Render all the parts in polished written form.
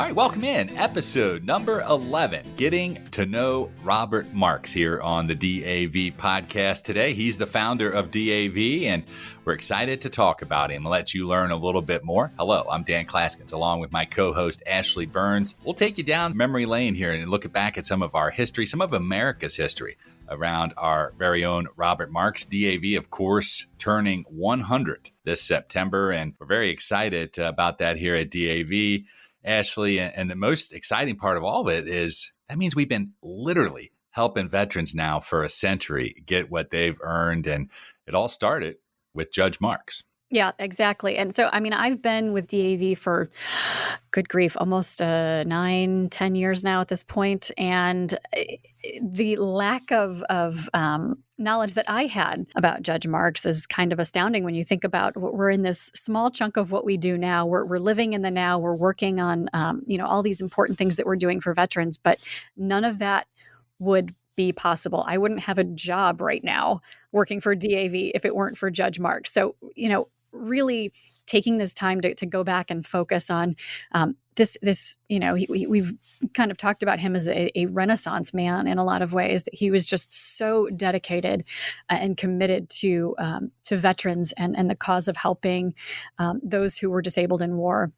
All right, welcome in. Episode number 11, Getting to Know Robert Marx here on the DAV Podcast today. He's the founder of DAV, and we're excited to talk about him and let you learn a little bit more. Hello, I'm Dan Klaskins, along with my co-host, Ashley Burns. We'll take you down memory lane here and look back at some of our history, some of America's history around our very own Robert Marx. DAV, of course, turning 100 this September, and we're very excited about that here at DAV. Ashley, and the most exciting part of all of it is that means we've been literally helping veterans now for a century get what they've earned. And it all started with Judge Marx. Yeah, exactly. And so, I've been with DAV for, good grief, almost 9-10 years now at this point. And the lack of knowledge that I had about Judge Marx is kind of astounding when you think about we're in this small chunk of what we do now. We're living in the now. We're working on, all these important things that we're doing for veterans, but none of that would be possible. I wouldn't have a job right now working for DAV if it weren't for Judge Marx. So, really taking this time to go back and focus on we've kind of talked about him as a Renaissance man in a lot of ways, that he was just so dedicated and committed to veterans and the cause of helping those who were disabled in war.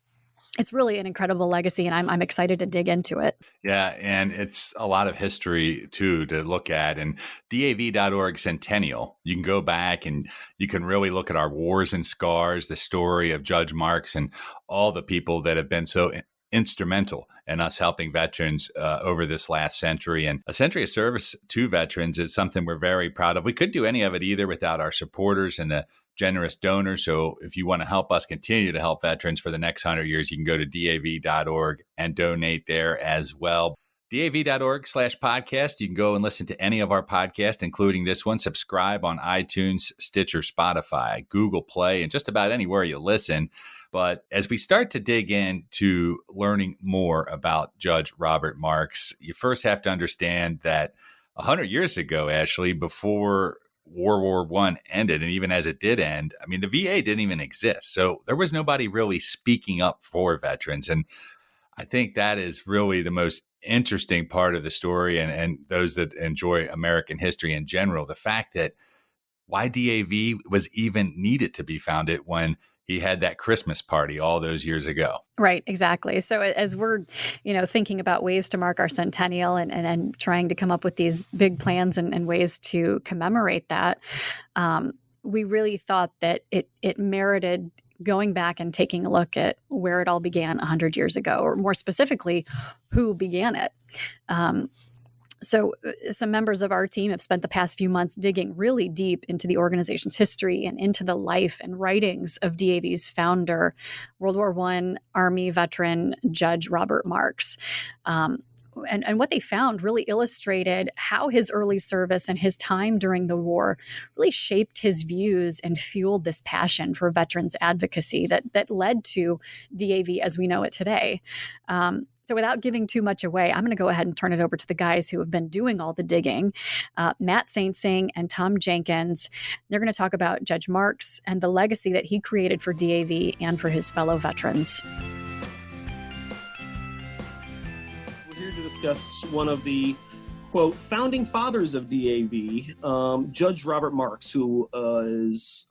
It's really an incredible legacy, and I'm excited to dig into it. Yeah, and it's a lot of history, too, to look at. And DAV.org Centennial, you can go back and you can really look at our wars and scars, the story of Judge Marx and all the people that have been so instrumental in us helping veterans over this last century. And a century of service to veterans is something we're very proud of. We couldn't do any of it either without our supporters and the generous donors. So if you want to help us continue to help veterans for the next 100 years, you can go to DAV.org and donate there as well. DAV.org/podcast. You can go and listen to any of our podcasts, including this one. Subscribe on iTunes, Stitcher, Spotify, Google Play, and just about anywhere you listen. But as we start to dig into learning more about Judge Robert Marx, you first have to understand that 100 years ago, Ashley, before World War I ended, and even as it did end, the VA didn't even exist. So there was nobody really speaking up for veterans. And I think that is really the most interesting part of the story, and those that enjoy American history in general, the fact that why DAV was even needed to be founded when he had that Christmas party all those years ago. Right, exactly. So as we're, thinking about ways to mark our centennial and trying to come up with these big plans and ways to commemorate that, we really thought that it merited going back and taking a look at where it all began 100 years ago, or more specifically, who began it. So some members of our team have spent the past few months digging really deep into the organization's history and into the life and writings of DAV's founder, World War I Army veteran Judge Robert Marx. And what they found really illustrated how his early service and his time during the war really shaped his views and fueled this passion for veterans advocacy that led to DAV as we know it today. So without giving too much away, I'm going to go ahead and turn it over to the guys who have been doing all the digging, Matt Saintsing and Tom Jenkins. They're going to talk about Judge Marx and the legacy that he created for DAV and for his fellow veterans. We're here to discuss one of the, quote, founding fathers of DAV, Judge Robert Marx, who is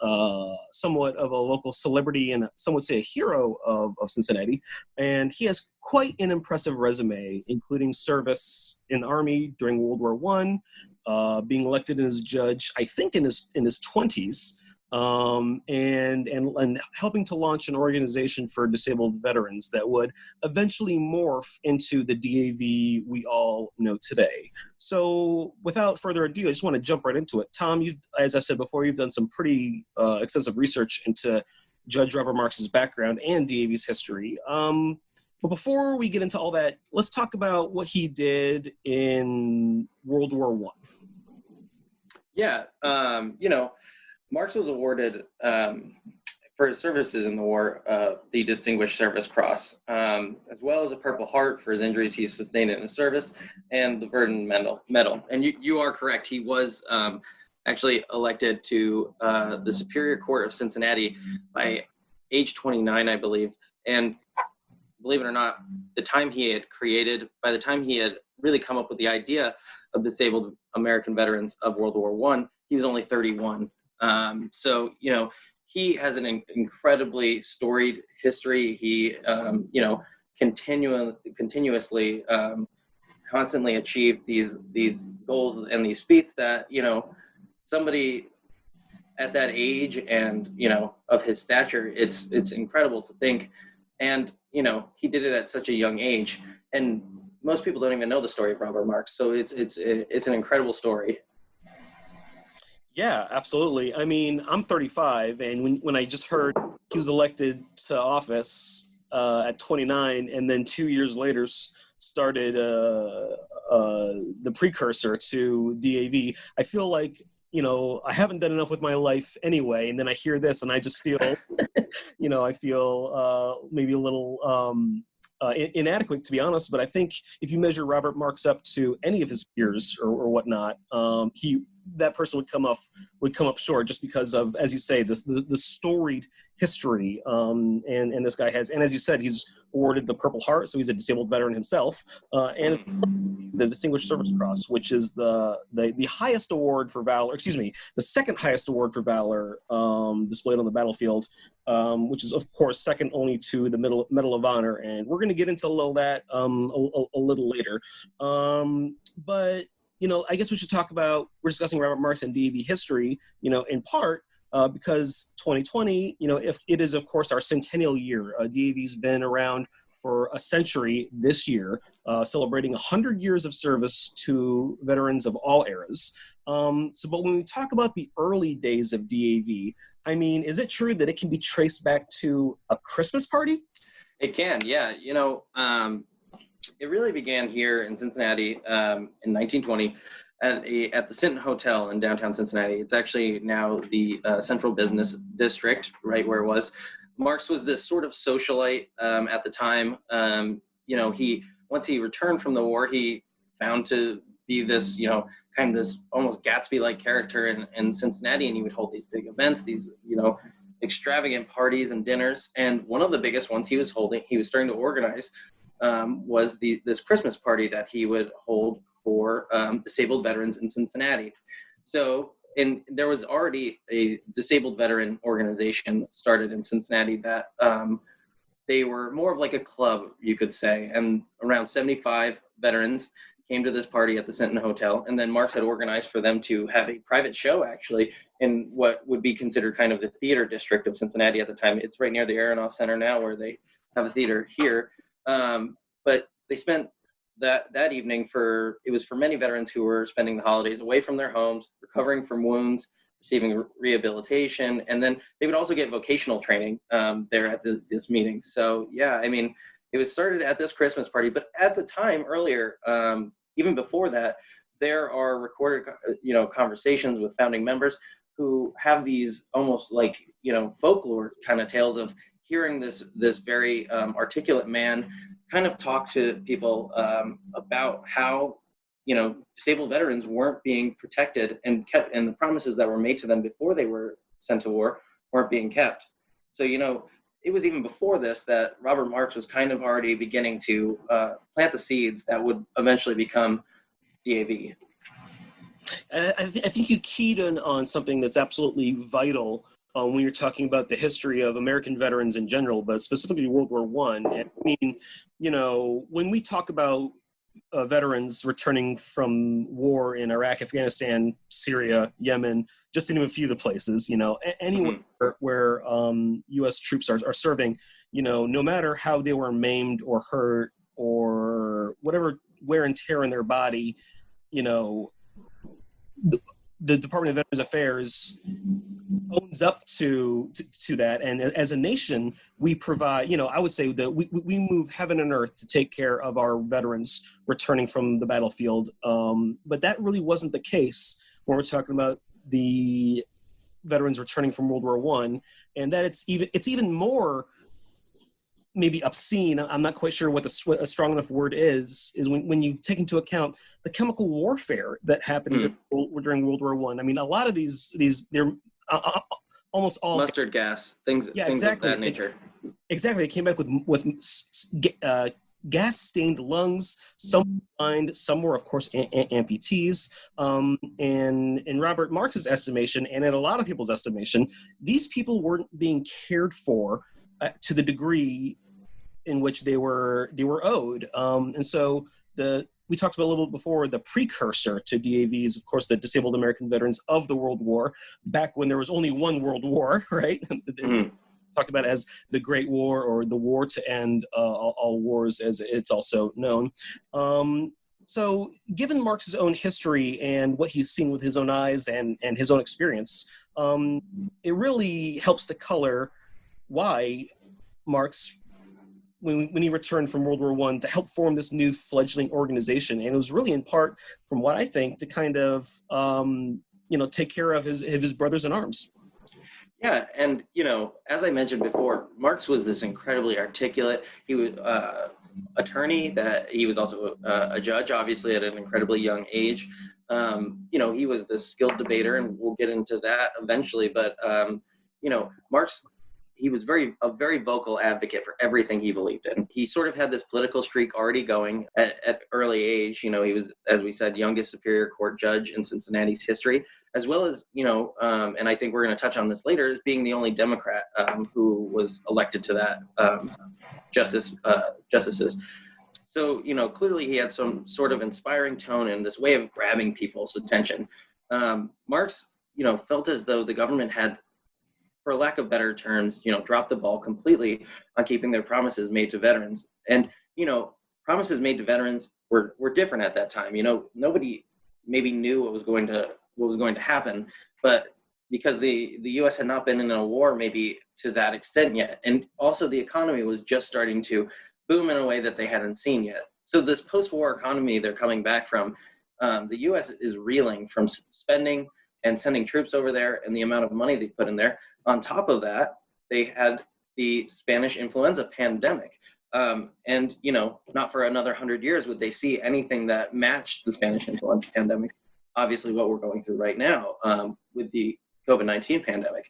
somewhat of a local celebrity and some would say a hero of Cincinnati. And he has quite an impressive resume, including service in the Army during World War I, being elected as judge, I think in his 20s, and helping to launch an organization for disabled veterans that would eventually morph into the DAV we all know today. So without further ado, I just want to jump right into it. Tom, as I said before, you've done some pretty extensive research into Judge Robert Marx's background and DAV's history. But before we get into all that, let's talk about what he did in World War I. Yeah, Marx was awarded for his services in the war the Distinguished Service Cross, as well as a Purple Heart for his injuries he sustained in his service, and the Verdun Medal. And you are correct. He was actually elected to the Superior Court of Cincinnati by age 29, I believe. And believe it or not, by the time he had really come up with the idea of disabled American veterans of World War I, he was only 31. So, he has an incredibly storied history. He, continuously, constantly achieved these goals and these feats that, somebody at that age and, of his stature, it's incredible to think. And, he did it at such a young age. And most people don't even know the story of Robert Marx. So it's an incredible story. Yeah, absolutely. I mean, I'm 35, and when I just heard he was elected to office at 29, and then 2 years later started the precursor to DAV, I feel like, I haven't done enough with my life anyway, and then I hear this, and I just feel, I feel maybe a little inadequate, to be honest. But I think if you measure Robert Marx up to any of his peers or whatnot, that person would come up short, just because of, as you say, the storied history. And this guy has, and as you said, he's awarded the Purple Heart, so he's a disabled veteran himself, and the Distinguished Service Cross, which is the highest award for valor. Excuse me, the second highest award for valor displayed on the battlefield, which is of course second only to the Medal of Honor. And we're going to get into all that a little later. But I guess we should talk about, we're discussing Robert Marx and DAV history, in part because 2020, if it is, of course, our centennial year. DAV's been around for a century this year, celebrating 100 years of service to veterans of all eras. But when we talk about the early days of DAV, I mean, is it true that it can be traced back to a Christmas party? It can, yeah. It really began here in Cincinnati in 1920 at the Sinton Hotel in downtown Cincinnati. It's actually now the Central Business District, right where it was. Marx was this sort of socialite at the time. Once he returned from the war, he found to be this, kind of this almost Gatsby-like character in Cincinnati, and he would hold these big events, these, extravagant parties and dinners. And one of the biggest ones he was starting to organize was this Christmas party that he would hold for disabled veterans in Cincinnati. So, and there was already a disabled veteran organization started in Cincinnati that they were more of like a club, you could say. And around 75 veterans came to this party at the Sinton Hotel. And then Marx had organized for them to have a private show, actually, in what would be considered kind of the theater district of Cincinnati at the time. It's right near the Aronoff Center now, where they have a theater here. But they spent that evening for many veterans who were spending the holidays away from their homes, recovering from wounds, receiving rehabilitation, and then they would also get vocational training there at this meeting. So yeah, I mean, it was started at this Christmas party, but at the time earlier, even before that, there are recorded, conversations with founding members who have these almost like, folklore kind of tales of hearing this very articulate man kind of talk to people about how, disabled veterans weren't being protected and the promises that were made to them before they were sent to war weren't being kept. So, it was even before this that Robert Marx was kind of already beginning to plant the seeds that would eventually become DAV. I think you keyed in on something that's absolutely vital when you're talking about the history of American veterans in general, but specifically World War I. And I mean, when we talk about veterans returning from war in Iraq, Afghanistan, Syria, Yemen, just to name a few of the places, anywhere where U.S. troops are serving, no matter how they were maimed or hurt or whatever wear and tear in their body, the Department of Veterans Affairs owns up to that, and as a nation, we provide. I would say that we move heaven and earth to take care of our veterans returning from the battlefield. But that really wasn't the case when we're talking about the veterans returning from World War I, and that it's even more maybe obscene. I'm not quite sure what a strong enough word is when you take into account the chemical warfare that happened during World War I. I mean, a lot of these they're almost all mustard gas, things exactly. of that nature. Exactly. They came back with gas-stained lungs. Some blind, some were, of course, amputees. And in Robert Marx's estimation, and in a lot of people's estimation, these people weren't being cared for to the degree in which they were owed. And so we talked about a little bit before, the precursor to DAVs, of course, the Disabled American Veterans of the World War, back when there was only one World War, right? Mm-hmm. Talked about it as the Great War, or the war to end all wars, as it's also known. So given Marx's own history and what he's seen with his own eyes and his own experience, it really helps to color why Marx, when he returned from World War I, to help form this new fledgling organization. And it was really in part, from what I think, to kind of, take care of his brothers in arms. Yeah, and, as I mentioned before, Marx was this incredibly articulate. He was attorney, that he was also a judge, obviously, at an incredibly young age. He was this skilled debater, and we'll get into that eventually. But, Marx, he was a very vocal advocate for everything he believed in. He sort of had this political streak already going at early age. He was, as we said, youngest Superior Court judge in Cincinnati's history, as well as, and I think we're going to touch on this later, as being the only Democrat who was elected to that justices. So, clearly he had some sort of inspiring tone and this way of grabbing people's attention. Marx, felt as though the government had, for lack of better terms, dropped the ball completely on keeping their promises made to veterans. And, promises made to veterans were different at that time. Nobody maybe knew what was going to happen, but because the U.S. had not been in a war maybe to that extent yet. And also the economy was just starting to boom in a way that they hadn't seen yet. So this post-war economy they're coming back from, the U.S. is reeling from spending and sending troops over there and the amount of money they put in there. On top of that, they had the Spanish influenza pandemic. And, not for another 100 years would they see anything that matched the Spanish influenza pandemic, obviously what we're going through right now with the COVID-19 pandemic.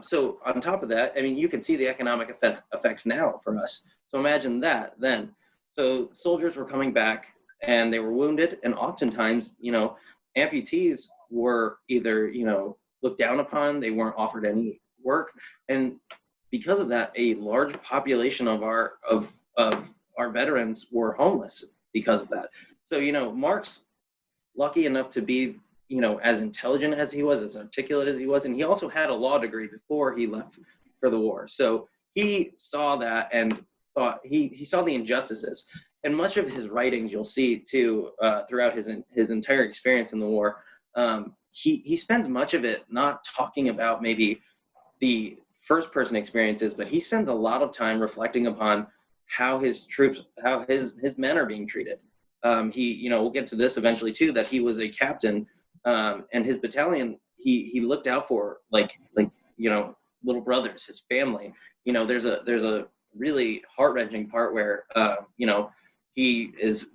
So on top of that, you can see the economic effects now for us. So imagine that then. So soldiers were coming back and they were wounded, and oftentimes, amputees were either, looked down upon, they weren't offered any work, and because of that, a large population of our veterans were homeless because of that. So Marx, lucky enough to be as intelligent as he was, as articulate as he was, and he also had a law degree before he left for the war. So he saw that and thought he saw the injustices, and much of his writings you'll see too throughout his entire experience in the war. He spends much of it not talking about maybe the first person experiences, but he spends a lot of time reflecting upon how his troops, how his men are being treated. We'll get to this eventually too, that he was a captain, and his battalion, he looked out for like little brothers, his family. There's a really heart-wrenching part where he is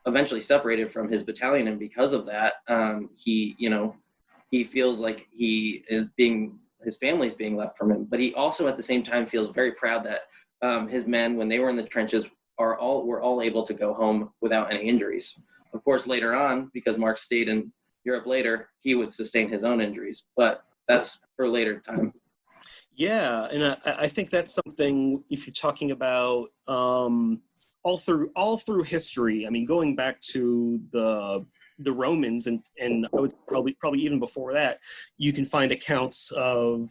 eventually separated from his battalion, and because of that, he feels like his family's being left from him. But he also at the same time feels very proud that his men, when they were in the trenches, were all able to go home without any injuries. Of course, later on, because Marx stayed in Europe later, he would sustain his own injuries, but that's for later time. Yeah, and I think that's something, if you're talking about all through history, going back to the Romans and I would probably even before that, you can find accounts of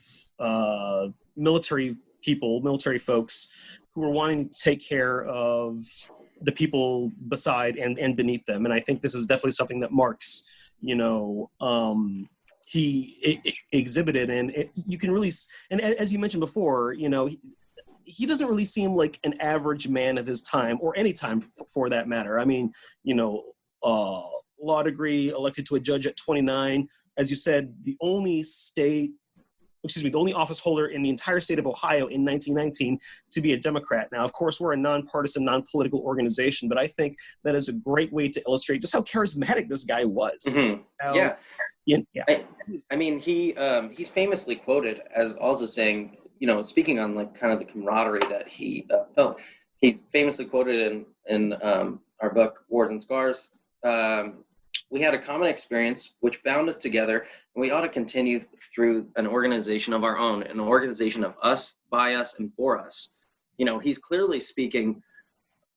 military folks who were wanting to take care of the people beside and beneath them. And I think this is definitely something that Marx, he exhibited, and you can really, and as you mentioned before, he doesn't really seem like an average man of his time, or any time for that matter. Law degree, elected to a judge at 29. As you said, the only office holder in the entire state of Ohio in 1919 to be a Democrat. Now, of course, we're a nonpartisan, non-political organization, but I think that is a great way to illustrate just how charismatic this guy was. Mm-hmm. Yeah. He's famously quoted as also saying, speaking on like kind of the camaraderie that he felt, he famously quoted in our book, Wars and Scars, we had a common experience which bound us together, and we ought to continue through an organization of our own, an organization of us, by us, and for us. He's clearly speaking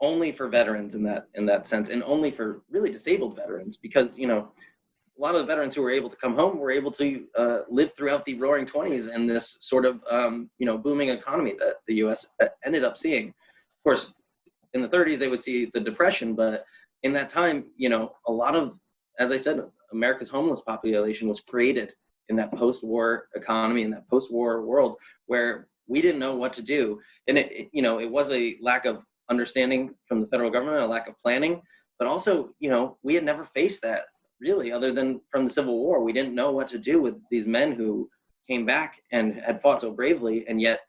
only for veterans in that sense, and only for really disabled veterans, because a lot of the veterans who were able to come home were able to live throughout the Roaring *20s and this sort of booming economy that the U.S. ended up seeing. Of course, in the '30s they would see the Depression, but in that time, a lot of, as I said, America's homeless population was created in that post-war economy, in that post-war world where we didn't know what to do, and it was a lack of understanding from the federal government, a lack of planning, but also we had never faced that really, other than from the Civil War. We didn't know what to do with these men who came back and had fought so bravely, and yet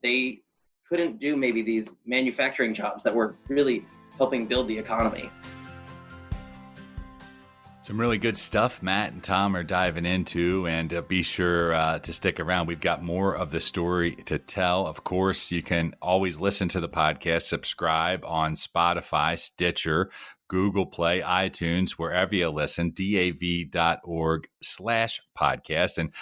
they couldn't do maybe these manufacturing jobs that were really helping build the economy. Some really good stuff Matt and Tom are diving into, and be sure to stick around. We've got more of the story to tell. Of course, you can always listen to the podcast, subscribe on Spotify, Stitcher, Google Play, iTunes, wherever you listen, dav.org/podcast. And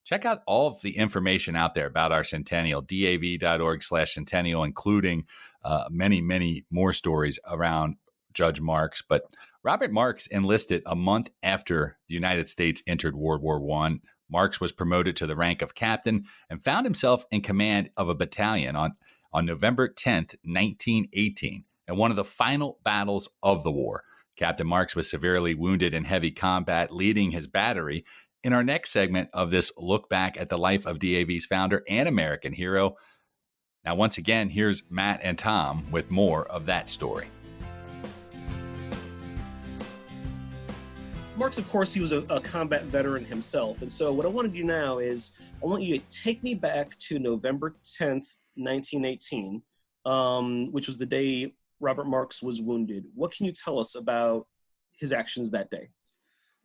check out all of the information out there about our centennial, dav.org/centennial, including many, many more stories around Judge Marx. But Robert Marx enlisted a month after the United States entered World War I. Marx was promoted to the rank of captain and found himself in command of a battalion on November 10th, 1918, in one of the final battles of the war. Captain Marx was severely wounded in heavy combat, leading his battery. In our next segment of this look back at the life of DAV's founder and American hero. Now, once again, here's Matt and Tom with more of that story. Marx, of course, he was a combat veteran himself. And so what I want to do now is I want you to take me back to November 10th, 1918, which was the day Robert Marx was wounded. What can you tell us about his actions that day?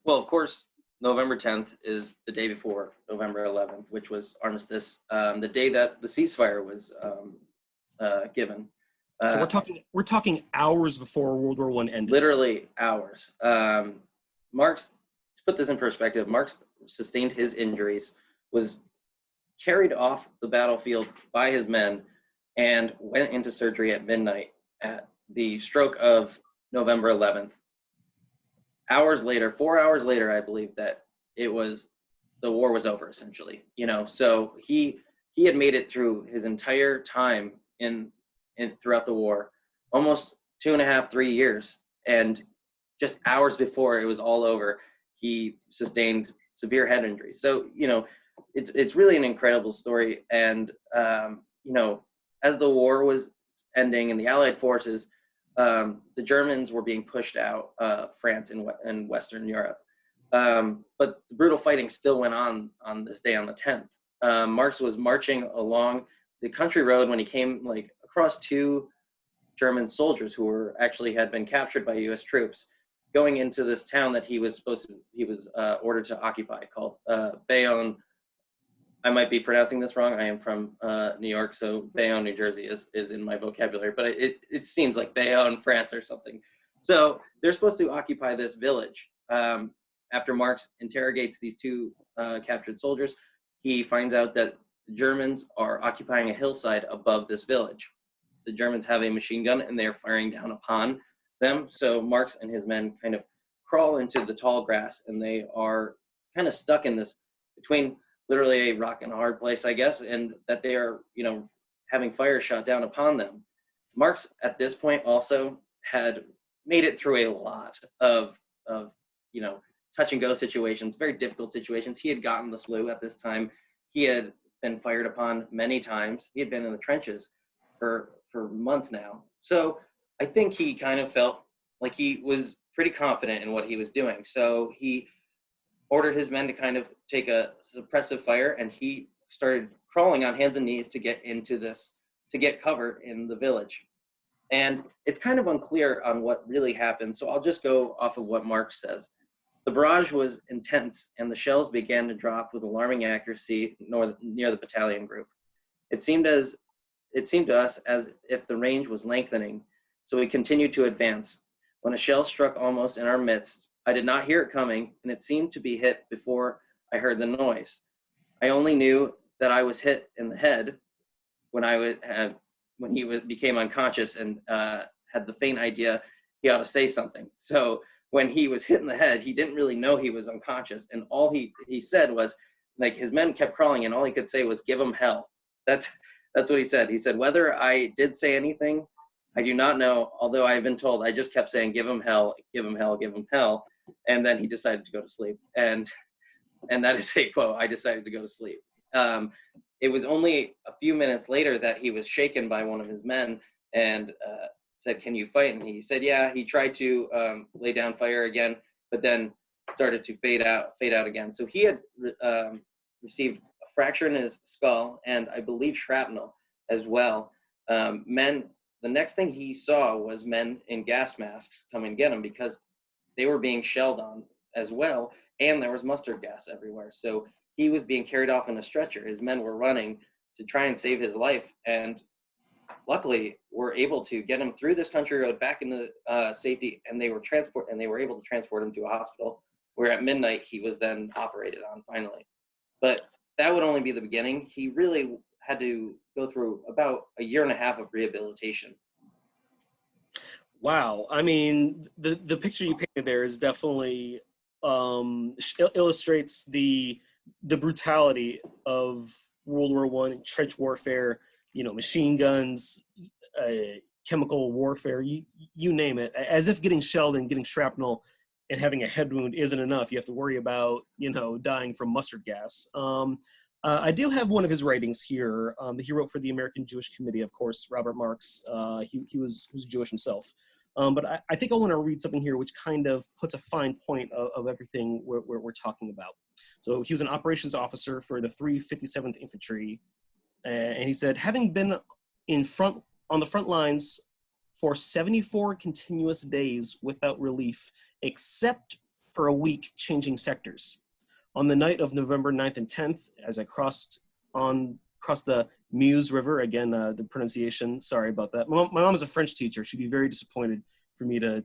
Well, of course, November 10th is the day before November 11th, which was armistice, the day that the ceasefire was given. So we're talking hours before World War I ended. Literally hours. Marx, to put this in perspective, Marx sustained his injuries, was carried off the battlefield by his men, and went into surgery at midnight at the stroke of November 11th. 4 hours later, I believe that the war was over, essentially. So he had made it through his entire time in throughout the war, almost 2.5, 3 years, and just hours before it was all over, he sustained severe head injuries. So, it's really an incredible story. And, as the war was ending and the Allied forces, the Germans were being pushed out of France and Western Europe. But the brutal fighting still went on this day on the 10th. Marx was marching along the country road when he came across two German soldiers who had been captured by U.S. troops, going into this town that he was ordered to occupy, called Bayonne. I might be pronouncing this wrong. I am from New York, so Bayonne, New Jersey is in my vocabulary, but it seems like Bayonne, France or something. So they're supposed to occupy this village. After Marx interrogates these two captured soldiers, he finds out that the Germans are occupying a hillside above this village. The Germans have a machine gun and they're firing down upon them. So Marx and his men kind of crawl into the tall grass, and they are kind of stuck in this between literally a rock and a hard place, I guess, and that they are, having fire shot down upon them. Marx at this point also had made it through a lot of touch and go situations, very difficult situations. He had gotten the flu at this time. He had been fired upon many times. He had been in the trenches for months now. So I think he kind of felt like he was pretty confident in what he was doing. So he ordered his men to kind of take a suppressive fire, and he started crawling on hands and knees to get cover in the village. And it's kind of unclear on what really happened, so I'll just go off of what Marx says. The barrage was intense, and the shells began to drop with alarming accuracy near the battalion group. It seemed to us as if the range was lengthening, so we continued to advance. When a shell struck almost in our midst, I did not hear it coming, and it seemed to be hit before I heard the noise. I only knew that I was hit in the head when he became unconscious and had the faint idea he ought to say something. So when he was hit in the head, he didn't really know he was unconscious, and all he said was, like, his men kept crawling, and all he could say was, "Give him hell." That's what he said. He said, whether I did say anything, I do not know, although I've been told, I just kept saying, "Give him hell, give him hell, give him hell." And then he decided to go to sleep. And that is a quote, "I decided to go to sleep." It was only a few minutes later that he was shaken by one of his men and said, "Can you fight?" And he said, yeah. He tried to lay down fire again, but then started to fade out again. So he had received a fracture in his skull and I believe shrapnel as well. The next thing he saw was men in gas masks come and get him because they were being shelled on as well, and there was mustard gas everywhere. So he was being carried off in a stretcher. His men were running to try and save his life, and luckily were able to get him through this country road back into safety, and they were able to transport him to a hospital where at midnight he was then operated on finally. But that would only be the beginning. He really had to go through about a year and a half of rehabilitation. Wow. I mean, the picture you painted there is definitely illustrates the brutality of World War I, trench warfare, machine guns, chemical warfare, you name it. As if getting shelled and getting shrapnel and having a head wound isn't enough. You have to worry about, dying from mustard gas. I do have one of his writings here that he wrote for the American Jewish Committee, of course, Robert Marx. He was Jewish himself. But I think I want to read something here which kind of puts a fine point of everything we're talking about. So he was an operations officer for the 357th Infantry. And he said, having been on the front lines for 74 continuous days without relief, except for a week changing sectors. On the night of November 9th and 10th, as I crossed the Meuse River, again, the pronunciation, sorry about that. My mom is a French teacher. She'd be very disappointed for me to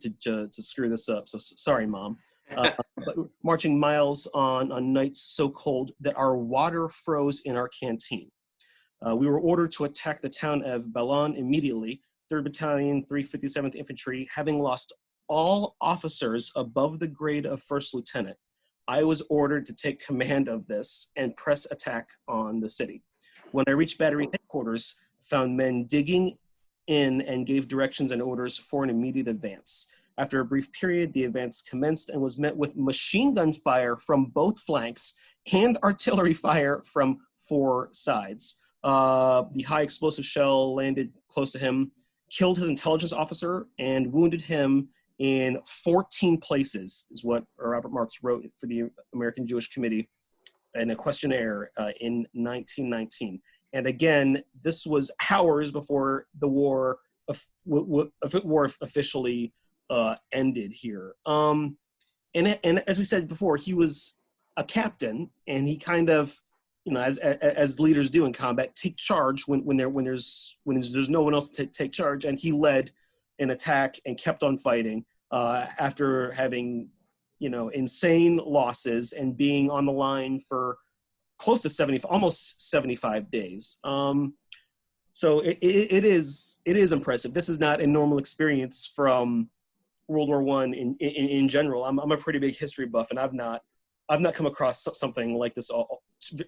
screw this up. So sorry, Mom. But marching miles on nights so cold that our water froze in our canteen. We were ordered to attack the town of Ballon immediately. 3rd Battalion, 357th Infantry, having lost all officers above the grade of first lieutenant. I was ordered to take command of this and press attack on the city. When I reached battery headquarters, found men digging in and gave directions and orders for an immediate advance. After a brief period, the advance commenced and was met with machine gun fire from both flanks and artillery fire from 4 sides. The high explosive shell landed close to him, killed his intelligence officer, and wounded him in 14 places, is what Robert Marx wrote for the American Jewish Committee in a questionnaire in 1919. And again, this was hours before the war officially ended here. And as we said before, he was a captain, and he kind of, as leaders do in combat, take charge when there's no one else to take charge. And he led an attack and kept on fighting after having, insane losses and being on the line for close to almost 75 days. So it is impressive. This is not a normal experience from World War I in general. I'm a pretty big history buff, and I've not come across something like this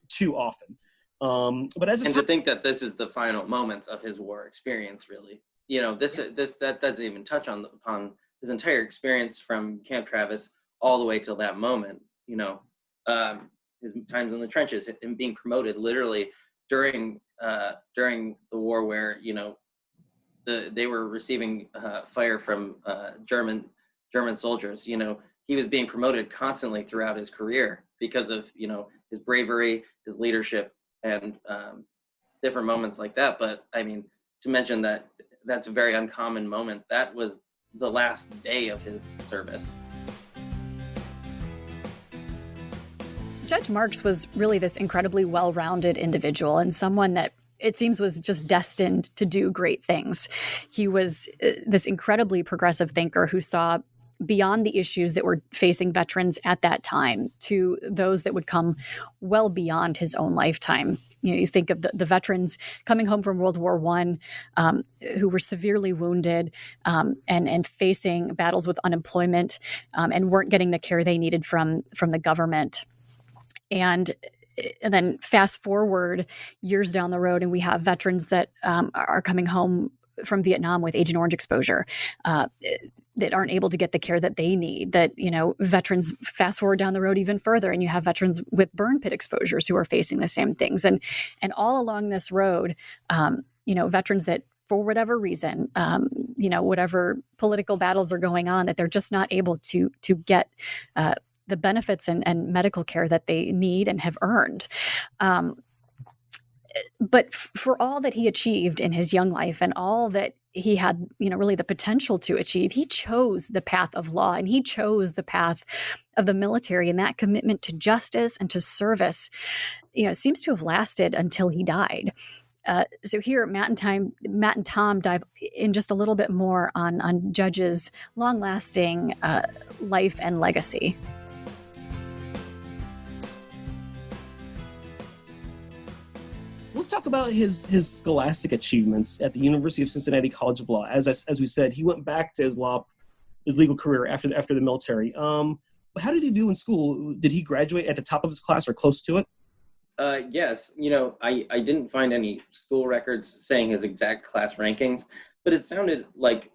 too often. But to think that this is the final moments of his war experience, really, that doesn't even touch upon his entire experience from Camp Travis all the way till that moment. His times in the trenches, him being promoted literally during the war, where they were receiving fire from German soldiers. He was being promoted constantly throughout his career because of his bravery, his leadership, and different moments like that. But I mean, to mention that that's a very uncommon moment. That was the last day of his service. Judge Marx was really this incredibly well-rounded individual, and someone that it seems was just destined to do great things. He was this incredibly progressive thinker who saw beyond the issues that were facing veterans at that time to those that would come well beyond his own lifetime. You think of the veterans coming home from World War I, who were severely wounded and facing battles with unemployment and weren't getting the care they needed from the government. And then fast forward years down the road, and we have veterans that are coming home from Vietnam with Agent Orange exposure that aren't able to get the care that they need. That, veterans fast forward down the road even further, and you have veterans with burn pit exposures who are facing the same things. And all along this road, veterans that, for whatever reason, whatever political battles are going on, that they're just not able to get the benefits and medical care that they need and have earned. But for all that he achieved in his young life and all that he had, really the potential to achieve, he chose the path of law, and he chose the path of the military, and that commitment to justice and to service, seems to have lasted until he died. So here, Matt and Tom dive in just a little bit more on Judge's long-lasting life and legacy. Let's talk about his scholastic achievements at the University of Cincinnati College of Law. As we said, he went back to his legal career after the military. How did he do in school? Did he graduate at the top of his class or close to it? Yes. I didn't find any school records saying his exact class rankings, but it sounded like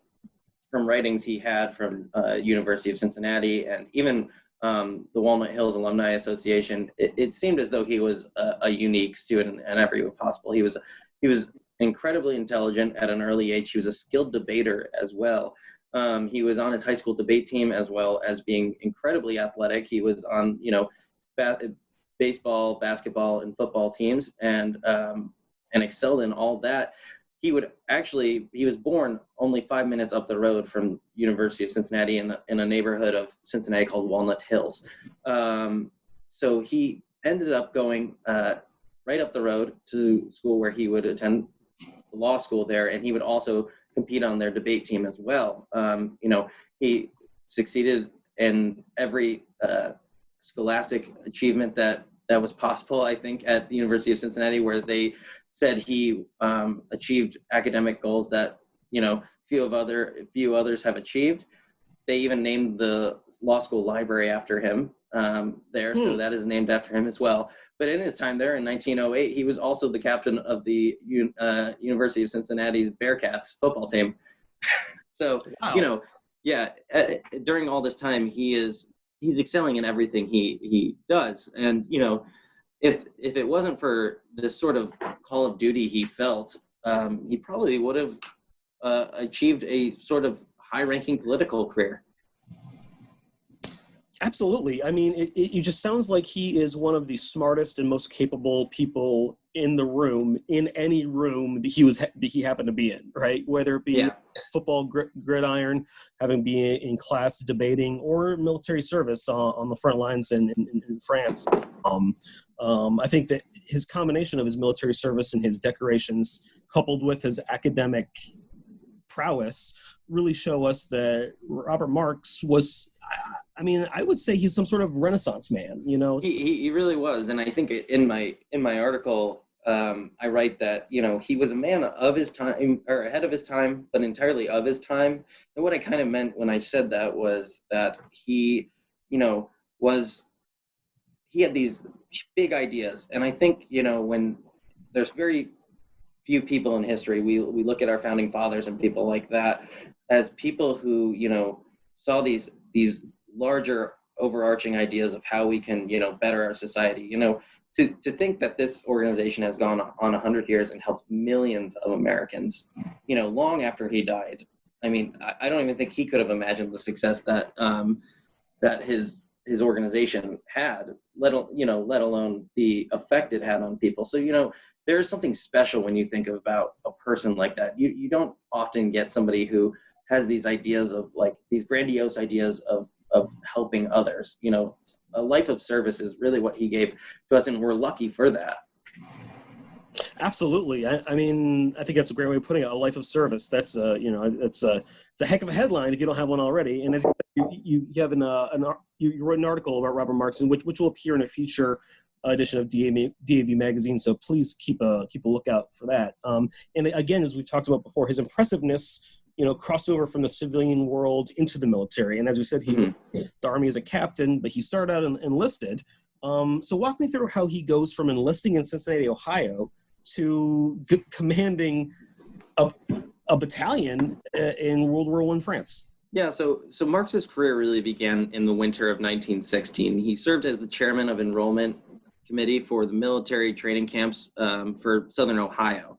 from writings he had from University of Cincinnati and even the Walnut Hills Alumni Association, it seemed as though he was a unique student in every way possible. He was incredibly intelligent at an early age. He was a skilled debater as well. He was on his high school debate team as well as being incredibly athletic. He was on, baseball, basketball, and football teams and excelled in all that. He was born only 5 minutes up the road from University of Cincinnati in a neighborhood of Cincinnati called Walnut Hills. So he ended up going right up the road to school where he would attend law school there, and he would also compete on their debate team as well. He succeeded in every scholastic achievement that was possible, I think, at the University of Cincinnati, where they said he achieved academic goals that few others have achieved. They even named the law school library after him there, so that is named after him as well. But in his time there in 1908, he was also the captain of the University of Cincinnati's Bearcats football team. So wow. During all this time, he's excelling in everything he does, and if it wasn't for this sort of call of duty he felt, he probably would have achieved a sort of high-ranking political career. Absolutely. I mean, it just sounds like he is one of the smartest and most capable people in the room, in any room that he happened to be in, right? Whether it be football gridiron, having been in class debating, or military service on the front lines in France. I think that his combination of his military service and his decorations, coupled with his academic prowess, really show us that Robert Marx was, I would say he's some sort of Renaissance man, He really was. And I think in my article, I write that, he was a man of his time, or ahead of his time, but entirely of his time. And what I kind of meant when I said that was that he had these big ideas. And I think, when there's very few people in history, we look at our founding fathers and people like that as people who, saw these larger overarching ideas of how we can, better our society. To think that this organization has gone on 100 years and helped millions of Americans, long after he died. I mean, I don't even think he could have imagined the success that his organization had, let alone the effect it had on people. So, there's something special when you think about a person like that. You don't often get somebody who has these ideas of these grandiose ideas of helping others. A life of service is really what he gave to us, and we're lucky for that. Absolutely. I mean, I think that's a great way of putting it. A life of service. That's it's a heck of a headline if you don't have one already. And as you have you wrote an article about Robert Marx, which will appear in a future edition of DAV magazine. So please keep a lookout for that. And again, as we've talked about before, his impressiveness, crossed over from the civilian world into the military. And as we said, the Army as a captain, but he started out enlisted. So walk me through how he goes from enlisting in Cincinnati, Ohio, to commanding a battalion in World War I France. Yeah, so Marx's career really began in the winter of 1916. He served as the chairman of enrollment committee for the military training camps for Southern Ohio.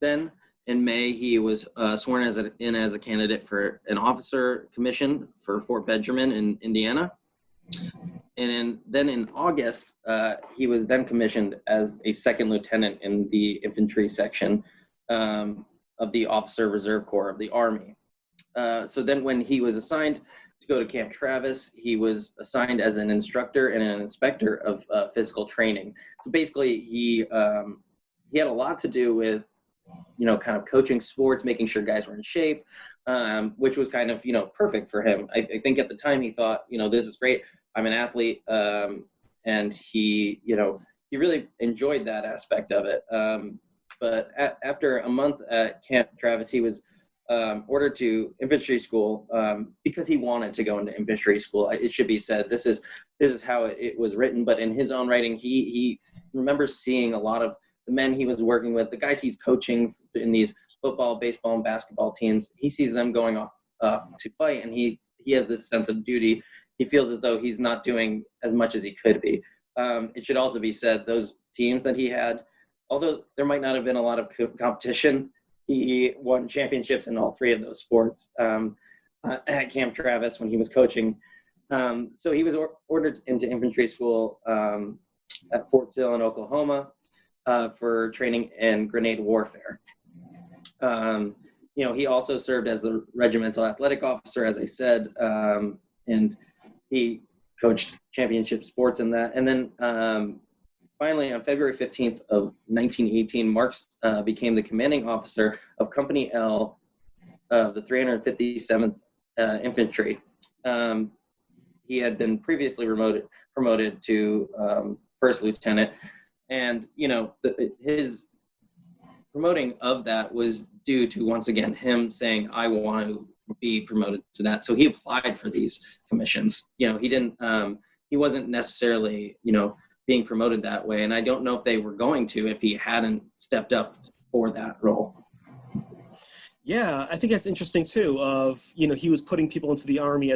Then in May, he was sworn in as a candidate for an officer commission for Fort Benjamin in Indiana. And then in August, he was then commissioned as a second lieutenant in the infantry section of the Officer Reserve Corps of the Army. So then when he was assigned to go to Camp Travis, he was assigned as an instructor and an inspector of physical training. So basically, he had a lot to do with, kind of coaching sports, making sure guys were in shape, which was kind of, perfect for him. I think at the time he thought, this is great. I'm an athlete, and he really enjoyed that aspect of it. But after a month at Camp Travis, he was ordered to infantry school because he wanted to go into infantry school. It should be said, this is how it was written. But in his own writing, he remembers seeing a lot of the men he was working with, the guys he's coaching in these football, baseball, and basketball teams. He sees them going off to fight, and he has this sense of duty. He feels as though he's not doing as much as he could be. It should also be said, those teams that he had, although there might not have been a lot of competition, he won championships in all three of those sports at Camp Travis when he was coaching. So he was ordered into infantry school at Fort Sill in Oklahoma for training in grenade warfare. He also served as the regimental athletic officer, as I said, and he coached championship sports in that. And then finally, on February 15th of 1918, Marx became the commanding officer of Company L of the 357th Infantry. He had been previously promoted to first lieutenant, and his promoting of that was due to, once again, him saying, "I want to be promoted to that." So he applied for these commissions. He wasn't necessarily being promoted that way, and I don't know if they were going to if he hadn't stepped up for that role. Yeah, I think that's interesting too. He was putting people into the Army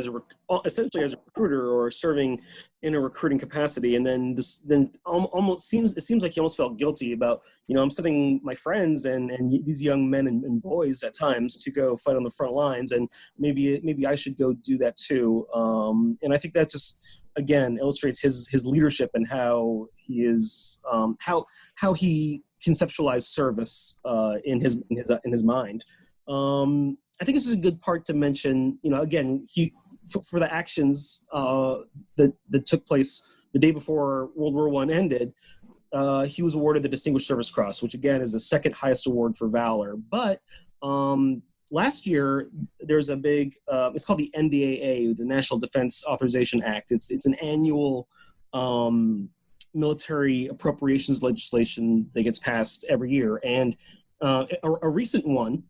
essentially as a recruiter or serving in a recruiting capacity, and then it seems like he almost felt guilty about, I'm sending my friends and these young men and boys at times to go fight on the front lines, and maybe I should go do that too. And I think that just again illustrates his leadership and how he is how he conceptualized service in his mind. I think this is a good part to mention. Again, for the actions that took place the day before World War I ended, he was awarded the Distinguished Service Cross, which again is the second highest award for valor. But last year there's a big, it's called the NDAA, the National Defense Authorization Act. It's an annual military appropriations legislation that gets passed every year, and a recent one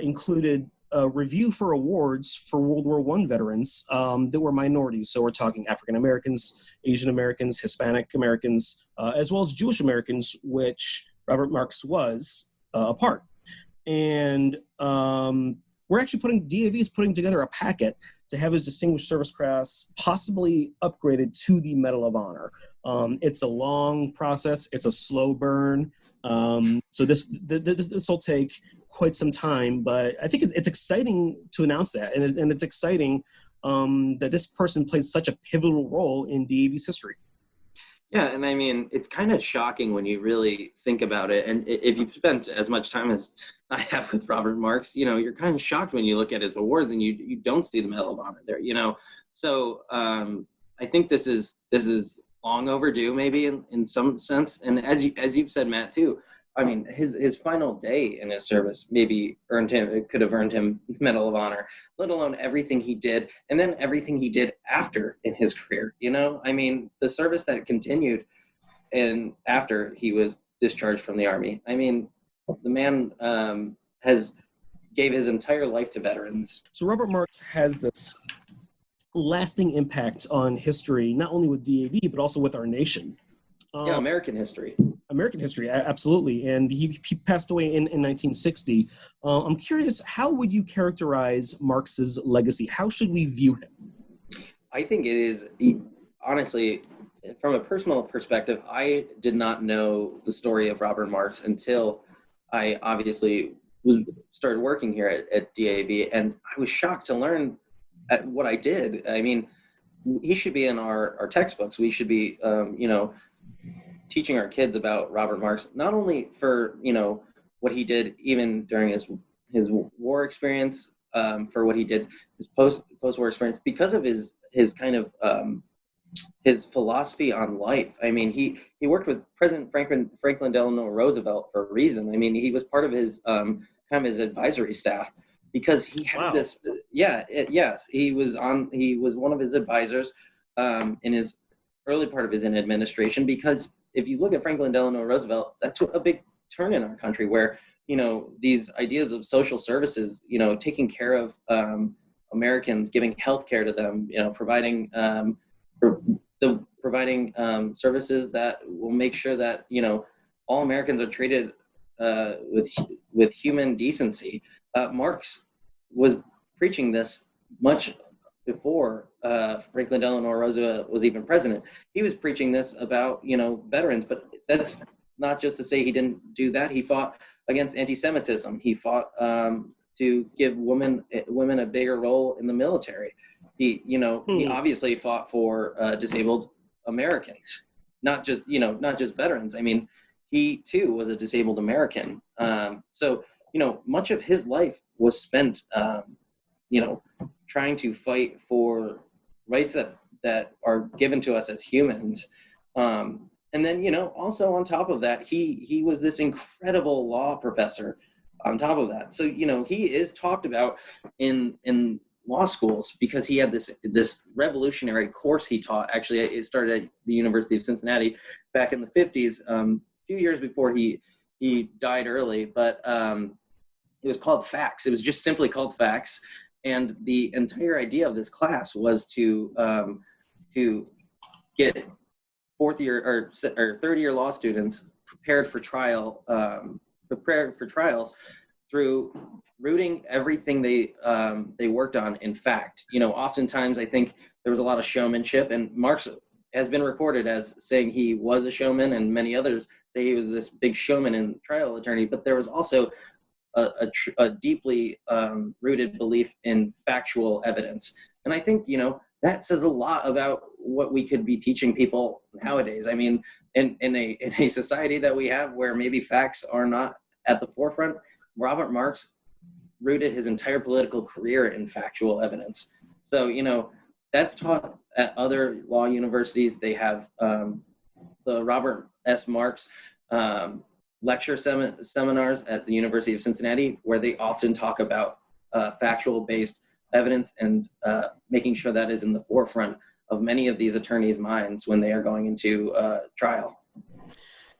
included a review for awards for World War I veterans that were minorities. So we're talking African Americans, Asian Americans, Hispanic Americans, as well as Jewish Americans, which Robert Marx was a part. And DAV is putting together a packet to have his Distinguished Service Cross possibly upgraded to the Medal of Honor. It's a long process. It's a slow burn. So this will take quite some time, but I think it's exciting to announce that, and it's exciting that this person played such a pivotal role in DAV's history. Yeah, and I mean, it's kind of shocking when you really think about it. And if you've spent as much time as I have with Robert Marx, you're kind of shocked when you look at his awards and you don't see the Medal of Honor there. So I think this is long overdue, maybe in some sense. And as you've said, Matt, too, I mean, his final day in his service maybe could have earned him the Medal of Honor, let alone everything he did, and then everything he did after in his career. I mean, the service that continued and after he was discharged from the Army. I mean, the man gave his entire life to veterans. So Robert Marx has this lasting impact on history, not only with DAV, but also with our nation. American history. American history, absolutely. And he passed away in 1960. I'm curious, how would you characterize Marx's legacy? How should we view him? I think it is, honestly, from a personal perspective, I did not know the story of Robert Marx until I obviously started working here at DAV, and I was shocked to learn what I did. I mean, he should be in our textbooks. We should be, teaching our kids about Robert Marx, not only for, what he did even during his war experience, for what he did, his post-war experience, because of his kind of, his philosophy on life. I mean, he worked with President Franklin Delano Roosevelt for a reason. I mean, he was part of his his advisory staff because he had this. Yes, he was one of his advisors in his early part of his administration. Because if you look at Franklin Delano Roosevelt, that's a big turn in our country where these ideas of social services, taking care of Americans, giving health care to them, providing services that will make sure that all Americans are treated with human decency. Marx was preaching this much before Franklin Delano Roosevelt was even president. He was preaching this about veterans, but that's not just to say he didn't do that. He fought against anti-Semitism. He fought to give women a bigger role in the military. He obviously fought for disabled Americans, not just veterans. I mean, he too was a disabled American. So much of his life was spent, trying to fight for rights that are given to us as humans. And then, also on top of that, he was this incredible law professor on top of that. So, he is talked about in law schools because he had this revolutionary course he taught. Actually, it started at the University of Cincinnati back in the 50s, a few years before he died early, but it was called Facts. It was just simply called Facts. And the entire idea of this class was to get fourth year or third year law students prepared for trials through rooting everything they worked on in fact. Oftentimes I think there was a lot of showmanship, and Marx has been recorded as saying he was a showman, and many others say he was this big showman and trial attorney, but there was also a deeply rooted belief in factual evidence. And I think, that says a lot about what we could be teaching people nowadays. I mean, in a society that we have where maybe facts are not at the forefront, Robert Marx rooted his entire political career in factual evidence. So, that's taught at other law universities. They have the Robert S. Marx lecture seminars at the University of Cincinnati, where they often talk about factual-based evidence and making sure that is in the forefront of many of these attorneys' minds when they are going into trial.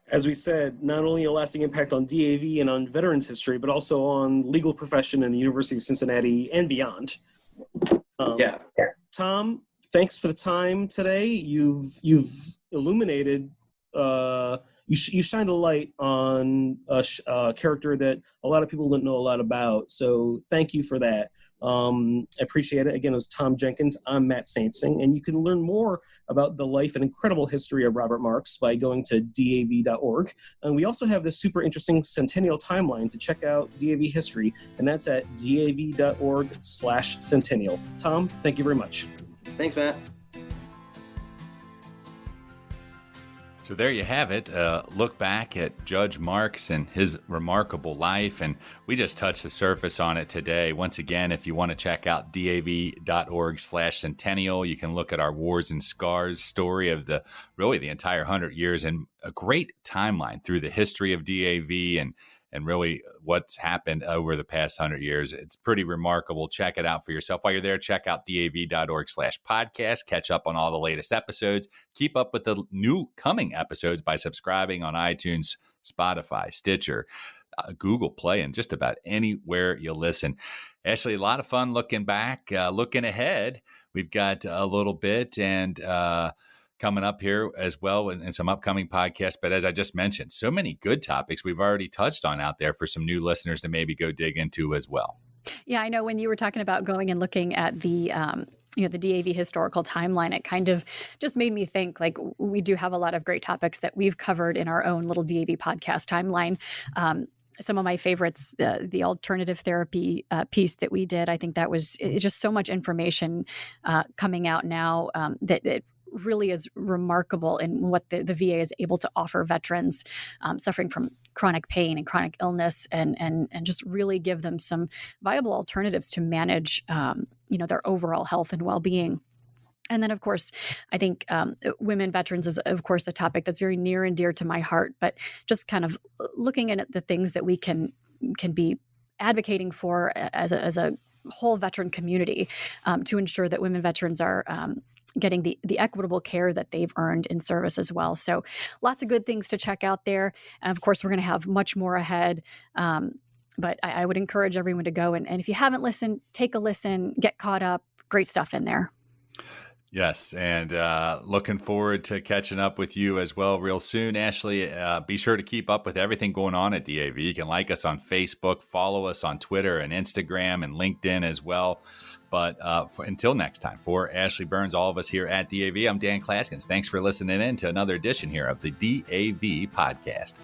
As we said, not only a lasting impact on DAV and on veterans history, but also on legal profession in the University of Cincinnati and beyond. Tom, thanks for the time today. You've illuminated, you shined a light on a character that a lot of people didn't know a lot about. So thank you for that. I appreciate it. Again, it was Tom Jenkins. I'm Matt Saintsing, and you can learn more about the life and incredible history of Robert Marx by going to DAV.org. And we also have this super interesting centennial timeline to check out DAV history, and that's at DAV.org/centennial. Tom, thank you very much. Thanks, Matt. So there you have it. Look back at Judge Marx and his remarkable life. And we just touched the surface on it today. Once again, if you want to check out DAV.org/centennial, you can look at our Wars and Scars story of the entire 100 years and a great timeline through the history of DAV and really what's happened over the past 100 years. It's pretty remarkable. Check it out for yourself. While you're there, check out DAV.org/podcast. Catch up on all the latest episodes. Keep up with the new coming episodes by subscribing on iTunes, Spotify, Stitcher, Google Play, and just about anywhere you listen. Ashley, a lot of fun looking back, looking ahead. We've got a little bit and coming up here as well in some upcoming podcasts. But as I just mentioned, so many good topics we've already touched on out there for some new listeners to maybe go dig into as well. Yeah, I know when you were talking about going and looking at the DAV historical timeline, it kind of just made me think like we do have a lot of great topics that we've covered in our own little DAV podcast timeline. Some of my favorites, the alternative therapy piece that we did, I think that was just so much information coming out now that it really is remarkable in what the VA is able to offer veterans suffering from chronic pain and chronic illness, and just really give them some viable alternatives to manage their overall health and well-being. And then, of course, I think women veterans is, of course, a topic that's very near and dear to my heart, but just kind of looking at the things that we can be advocating for as a whole veteran community to ensure that women veterans are getting the equitable care that they've earned in service as well. So lots of good things to check out there. And of course, we're going to have much more ahead. But I would encourage everyone to go. And if you haven't listened, take a listen, get caught up. Great stuff in there. Yes, and looking forward to catching up with you as well real soon. Ashley, be sure to keep up with everything going on at DAV. You can like us on Facebook, follow us on Twitter and Instagram and LinkedIn as well. But until next time, for Ashley Burns, all of us here at DAV, I'm Dan Klaskins. Thanks for listening in to another edition here of the DAV Podcast.